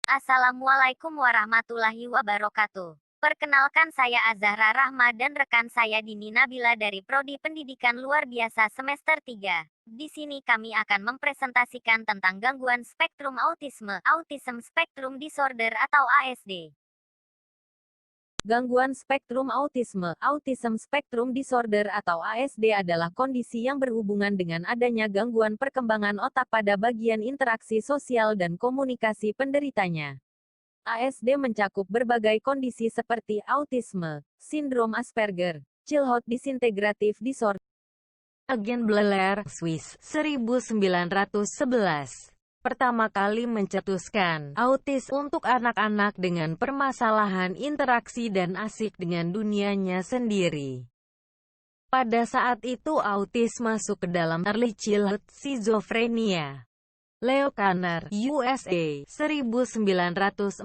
Assalamualaikum warahmatullahi wabarakatuh. Perkenalkan saya Azahra Rahma dan rekan saya Dini Nabila dari Prodi Pendidikan Luar Biasa semester 3. Di sini kami akan mempresentasikan tentang gangguan spektrum autisme, Autism Spectrum Disorder atau ASD. Gangguan spektrum autisme, Autism Spectrum Disorder atau ASD adalah kondisi yang berhubungan dengan adanya gangguan perkembangan otak pada bagian interaksi sosial dan komunikasi penderitanya. ASD mencakup berbagai kondisi seperti autisme, sindrom Asperger, childhood disintegrative disorder, Eugen Bleuler, Swiss, 1911. Pertama kali mencetuskan autis untuk anak-anak dengan permasalahan interaksi dan asik dengan dunianya sendiri. Pada saat itu autis masuk ke dalam early childhood schizophrenia. Leo Kanner, USA, 1943.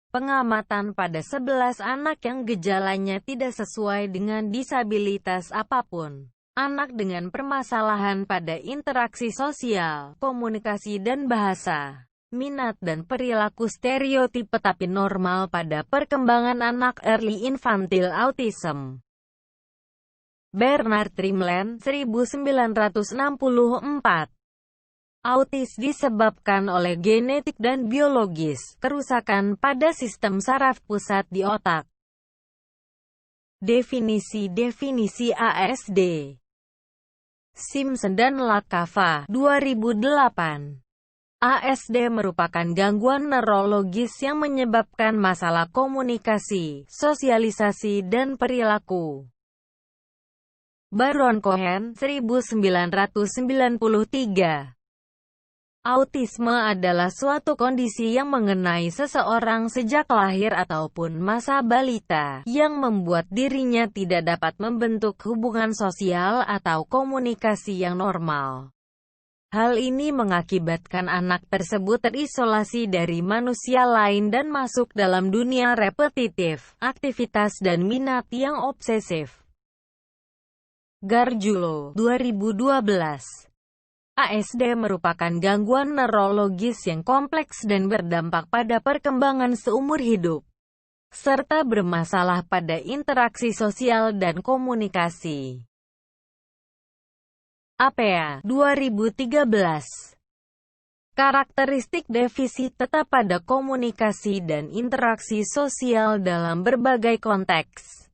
Pengamatan pada 11 anak yang gejalanya tidak sesuai dengan disabilitas apapun. Anak dengan permasalahan pada interaksi sosial, komunikasi dan bahasa, minat dan perilaku stereotipe tapi normal pada perkembangan anak early infantile autism. Bernard Rimland, 1964. Autis disebabkan oleh genetik dan biologis, kerusakan pada sistem saraf pusat di otak. Definisi ASD. Simpson dan Lakava, 2008. ASD merupakan gangguan neurologis yang menyebabkan masalah komunikasi, sosialisasi dan perilaku. Baron Cohen, 1993. Autisme adalah suatu kondisi yang mengenai seseorang sejak lahir ataupun masa balita, yang membuat dirinya tidak dapat membentuk hubungan sosial atau komunikasi yang normal. Hal ini mengakibatkan anak tersebut terisolasi dari manusia lain dan masuk dalam dunia repetitif, aktivitas dan minat yang obsesif. Gargiulo, 2012. ASD merupakan gangguan neurologis yang kompleks dan berdampak pada perkembangan seumur hidup, serta bermasalah pada interaksi sosial dan komunikasi. APA, 2013. Karakteristik defisit tetap pada komunikasi dan interaksi sosial dalam berbagai konteks.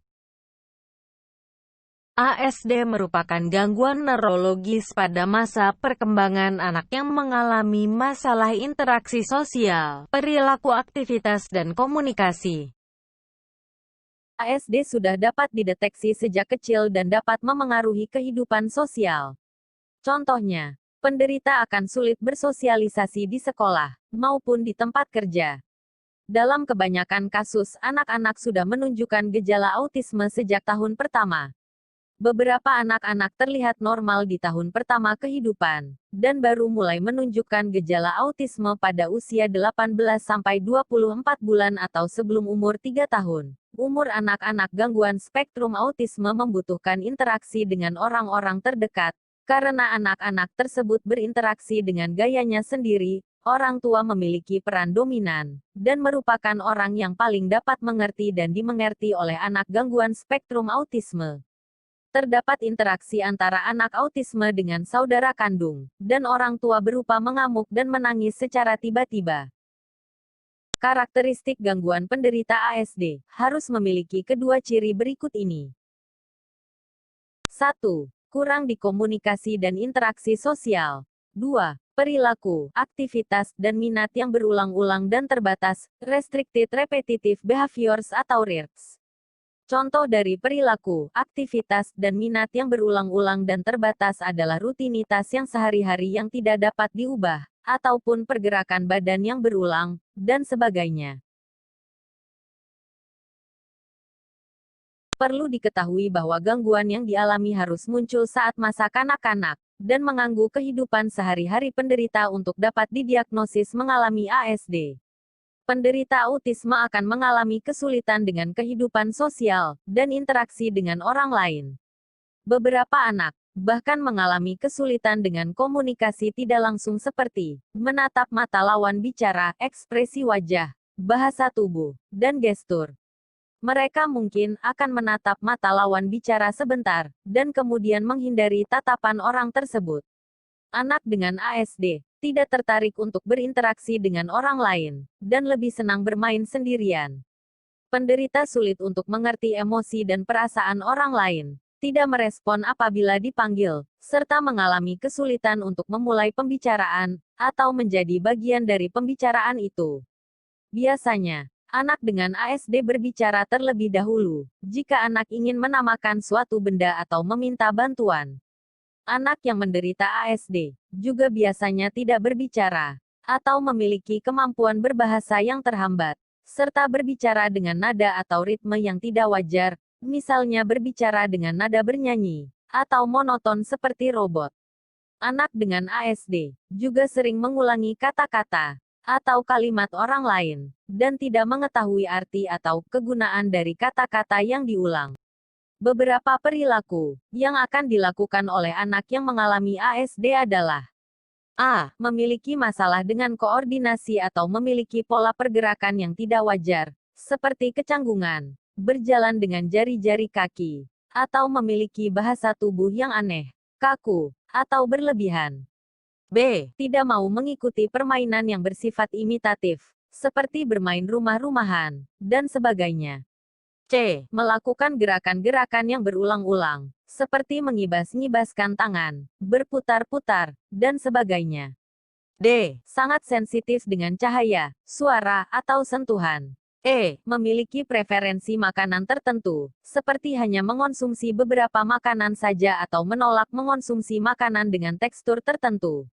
ASD merupakan gangguan neurologis pada masa perkembangan anak yang mengalami masalah interaksi sosial, perilaku aktivitas dan komunikasi. ASD sudah dapat dideteksi sejak kecil dan dapat memengaruhi kehidupan sosial. Contohnya, penderita akan sulit bersosialisasi di sekolah, maupun di tempat kerja. Dalam kebanyakan kasus, anak-anak sudah menunjukkan gejala autisme sejak tahun pertama. Beberapa anak-anak terlihat normal di tahun pertama kehidupan, dan baru mulai menunjukkan gejala autisme pada usia 18-24 bulan atau sebelum umur 3 tahun. Umur anak-anak gangguan spektrum autisme membutuhkan interaksi dengan orang-orang terdekat, karena anak-anak tersebut berinteraksi dengan gayanya sendiri. Orang tua memiliki peran dominan, dan merupakan orang yang paling dapat mengerti dan dimengerti oleh anak gangguan spektrum autisme. Terdapat interaksi antara anak autisme dengan saudara kandung, dan orang tua berupa mengamuk dan menangis secara tiba-tiba. Karakteristik gangguan penderita ASD harus memiliki kedua ciri berikut ini. 1. Kurang di komunikasi dan interaksi sosial. 2. Perilaku, aktivitas, dan minat yang berulang-ulang dan terbatas, restricted repetitive behaviors atau RIRBs. Contoh dari perilaku, aktivitas, dan minat yang berulang-ulang dan terbatas adalah rutinitas yang sehari-hari yang tidak dapat diubah, ataupun pergerakan badan yang berulang, dan sebagainya. Perlu diketahui bahwa gangguan yang dialami harus muncul saat masa kanak-kanak, dan mengganggu kehidupan sehari-hari penderita untuk dapat didiagnosis mengalami ASD. Penderita autisme akan mengalami kesulitan dengan kehidupan sosial, dan interaksi dengan orang lain. Beberapa anak, bahkan mengalami kesulitan dengan komunikasi tidak langsung seperti menatap mata lawan bicara, ekspresi wajah, bahasa tubuh, dan gestur. Mereka mungkin akan menatap mata lawan bicara sebentar, dan kemudian menghindari tatapan orang tersebut. Anak dengan ASD tidak tertarik untuk berinteraksi dengan orang lain, dan lebih senang bermain sendirian. Penderita sulit untuk mengerti emosi dan perasaan orang lain, tidak merespon apabila dipanggil, serta mengalami kesulitan untuk memulai pembicaraan, atau menjadi bagian dari pembicaraan itu. Biasanya, anak dengan ASD berbicara terlebih dahulu, jika anak ingin menamakan suatu benda atau meminta bantuan. Anak yang menderita ASD juga biasanya tidak berbicara, atau memiliki kemampuan berbahasa yang terhambat, serta berbicara dengan nada atau ritme yang tidak wajar, misalnya berbicara dengan nada bernyanyi, atau monoton seperti robot. Anak dengan ASD juga sering mengulangi kata-kata atau kalimat orang lain, dan tidak mengetahui arti atau kegunaan dari kata-kata yang diulang. Beberapa perilaku yang akan dilakukan oleh anak yang mengalami ASD adalah A. Memiliki masalah dengan koordinasi atau memiliki pola pergerakan yang tidak wajar, seperti kecanggungan, berjalan dengan jari-jari kaki, atau memiliki bahasa tubuh yang aneh, kaku, atau berlebihan. B. Tidak mau mengikuti permainan yang bersifat imitatif, seperti bermain rumah-rumahan, dan sebagainya. C. Melakukan gerakan-gerakan yang berulang-ulang, seperti mengibas-ngibaskan tangan, berputar-putar, dan sebagainya. D. Sangat sensitif dengan cahaya, suara, atau sentuhan. E. Memiliki preferensi makanan tertentu, seperti hanya mengonsumsi beberapa makanan saja atau menolak mengonsumsi makanan dengan tekstur tertentu.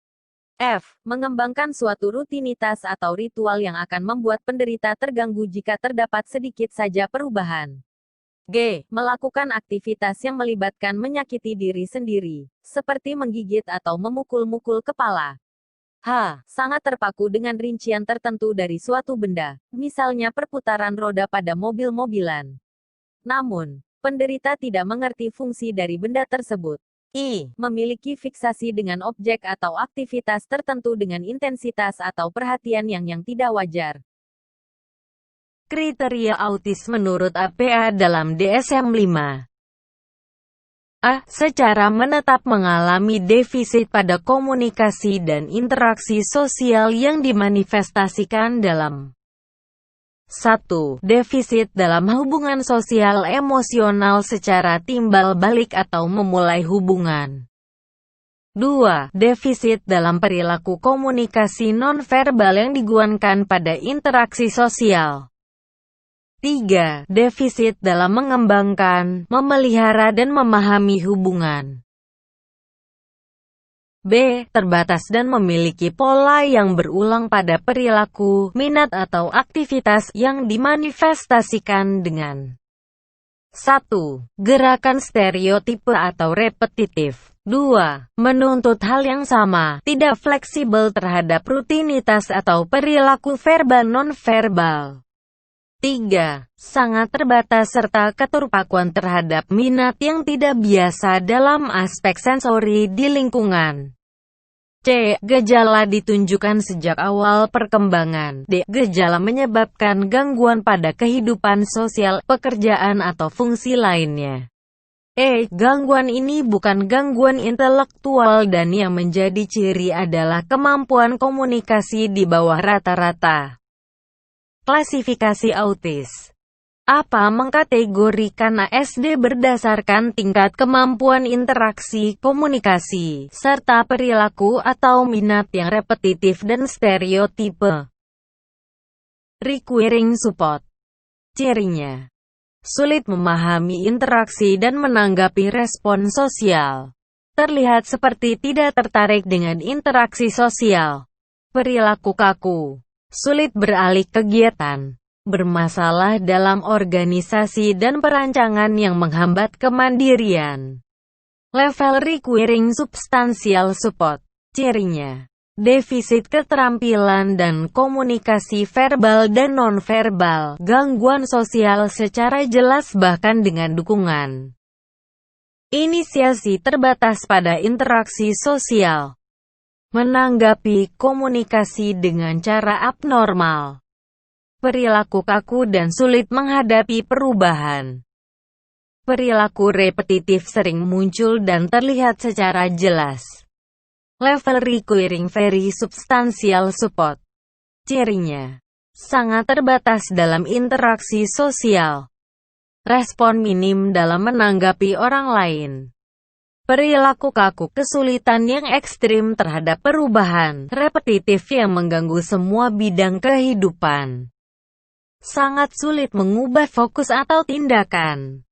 F. Mengembangkan suatu rutinitas atau ritual yang akan membuat penderita terganggu jika terdapat sedikit saja perubahan. G. Melakukan aktivitas yang melibatkan menyakiti diri sendiri, seperti menggigit atau memukul-mukul kepala. H. Sangat terpaku dengan rincian tertentu dari suatu benda, misalnya perputaran roda pada mobil-mobilan. Namun, penderita tidak mengerti fungsi dari benda tersebut. I. Memiliki fiksasi dengan objek atau aktivitas tertentu dengan intensitas atau perhatian yang tidak wajar. Kriteria autis menurut APA dalam DSM-5. A. Secara menetap mengalami defisit pada komunikasi dan interaksi sosial yang dimanifestasikan dalam 1. Defisit dalam hubungan sosial emosional secara timbal balik atau memulai hubungan. 2. Defisit dalam perilaku komunikasi nonverbal yang digunakan pada interaksi sosial. 3. Defisit dalam mengembangkan, memelihara dan memahami hubungan. B. Terbatas dan memiliki pola yang berulang pada perilaku, minat atau aktivitas yang dimanifestasikan dengan 1. Gerakan stereotipe atau repetitif. 2. Menuntut hal yang sama, tidak fleksibel terhadap rutinitas atau perilaku verbal non-verbal. 3. Sangat terbatas serta keterpakuan terhadap minat yang tidak biasa dalam aspek sensori di lingkungan. C. Gejala ditunjukkan sejak awal perkembangan. D. Gejala menyebabkan gangguan pada kehidupan sosial, pekerjaan atau fungsi lainnya. E. Gangguan ini bukan gangguan intelektual dan yang menjadi ciri adalah kemampuan komunikasi di bawah rata-rata. Klasifikasi autis. APA mengkategorikan ASD berdasarkan tingkat kemampuan interaksi, komunikasi, serta perilaku atau minat yang repetitif dan stereotipe. Requiring support. Cirinya: sulit memahami interaksi dan menanggapi respon sosial. Terlihat seperti tidak tertarik dengan interaksi sosial. Perilaku kaku. Sulit beralih kegiatan. Bermasalah dalam organisasi dan perancangan yang menghambat kemandirian. Level requiring substantial support. Cirinya: defisit keterampilan dan komunikasi verbal dan nonverbal, gangguan sosial secara jelas bahkan dengan dukungan. Inisiasi terbatas pada interaksi sosial. Menanggapi komunikasi dengan cara abnormal. Perilaku kaku dan sulit menghadapi perubahan. Perilaku repetitif sering muncul dan terlihat secara jelas. Level requiring very substantial support. Cirinya sangat terbatas dalam interaksi sosial. Respon minim dalam menanggapi orang lain. Perilaku kaku, kesulitan yang ekstrim terhadap perubahan, repetitif yang mengganggu semua bidang kehidupan. Sangat sulit mengubah fokus atau tindakan.